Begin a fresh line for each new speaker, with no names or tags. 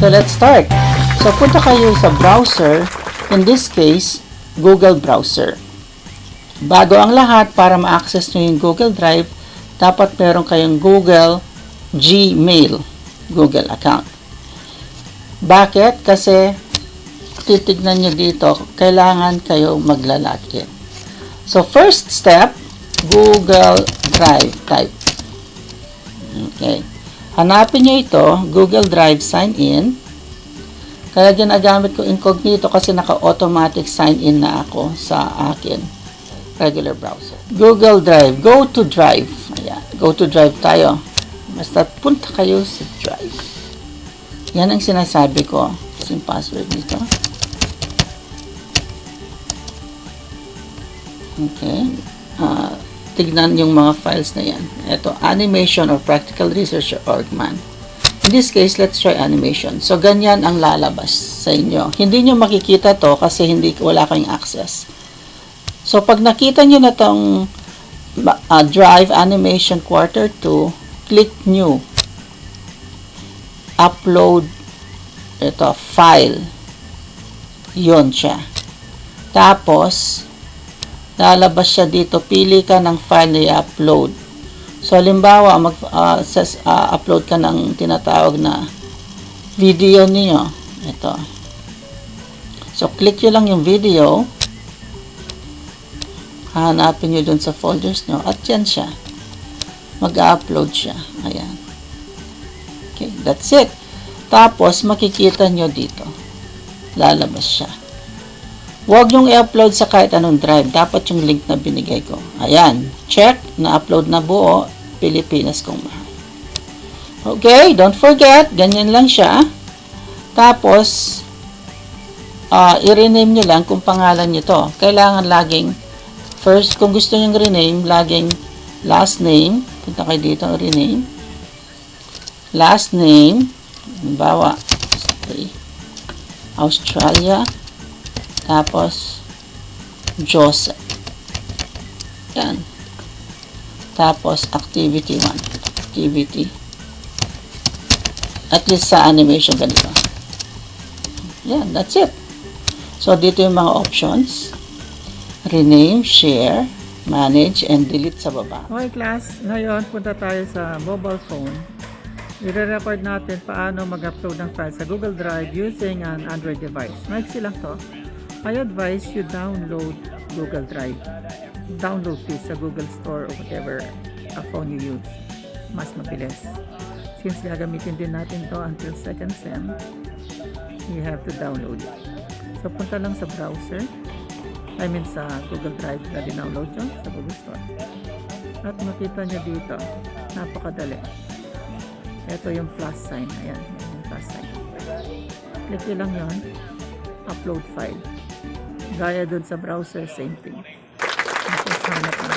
So let's start. So punta kayo sa browser, in this case, Google browser. Bago ang lahat, para ma-access nyo yung Google Drive, dapat meron kayong Google Gmail, Google account. Bakit? Kasi titignan nyo dito, kailangan kayo maglalagin. So first step, Google Drive type. Okay. Hanapin nyo ito, Google Drive sign in. Kaya ginagamit ko incognito kasi naka-automatic sign in na ako sa akin regular browser. Google Drive, go to Drive. Ayan, go to Drive tayo. Basta punta kayo sa Drive. Yan ang sinasabi ko. Kasi yung password dito. Okay. Tignan yung mga files na yan. Ito, animation or practical research or man. In this case, let's try animation. So, ganyan ang lalabas sa inyo. Hindi nyo makikita to kasi wala kayong access. So, pag nakita nyo na tong Drive Animation Quarter 2, click New. Upload ito, file. Yun siya. Tapos, lalabas siya dito. Pili ka ng file na i-upload. So, halimbawa, upload ka ng tinatawag na video niyo. Ito. So, click nyo lang yung video. Hanapin nyo dun sa folders nyo. At yan siya. Mag-upload siya. Ayan. Okay, that's it. Tapos, makikita nyo dito. Lalabas siya. Huwag yung i-upload sa kahit anong drive. Dapat yung link na binigay ko. Ayan. Check. Na-upload na buo. Pilipinas kung mahal. Okay. Don't forget. Ganyan lang siya. Tapos, i-rename nyo lang kung pangalan nyo to. Kailangan laging, first, kung gusto nyo rename, laging last name. Punta kayo dito, rename. Last name. Halimbawa, Australia. Tapos, Joseph. Yan. Tapos, activity 1. Activity. At least sa animation ganito. Yan, that's it. So, dito yung mga options. Rename, share, manage, and delete sa baba. Okay, class. Ngayon, punta tayo sa mobile phone. I-record natin paano mag-upload ng file sa Google Drive using an Android device. Maiksi lang to. I advise you download Google Drive. Download this sa Google Store or whatever phone you use. Mas mabilis. Since gagamitin din natin to until second sem, you have to download it. So, punta lang sa browser. I mean sa Google Drive na dinownload nyo sa Google Store. At makita nyo dito. Napakadali. Ito yung plus sign. Ayan. Yung plus sign. Click nyo lang yun. Upload file. Gaya dun sa browser, same thing. Tapos hanap na.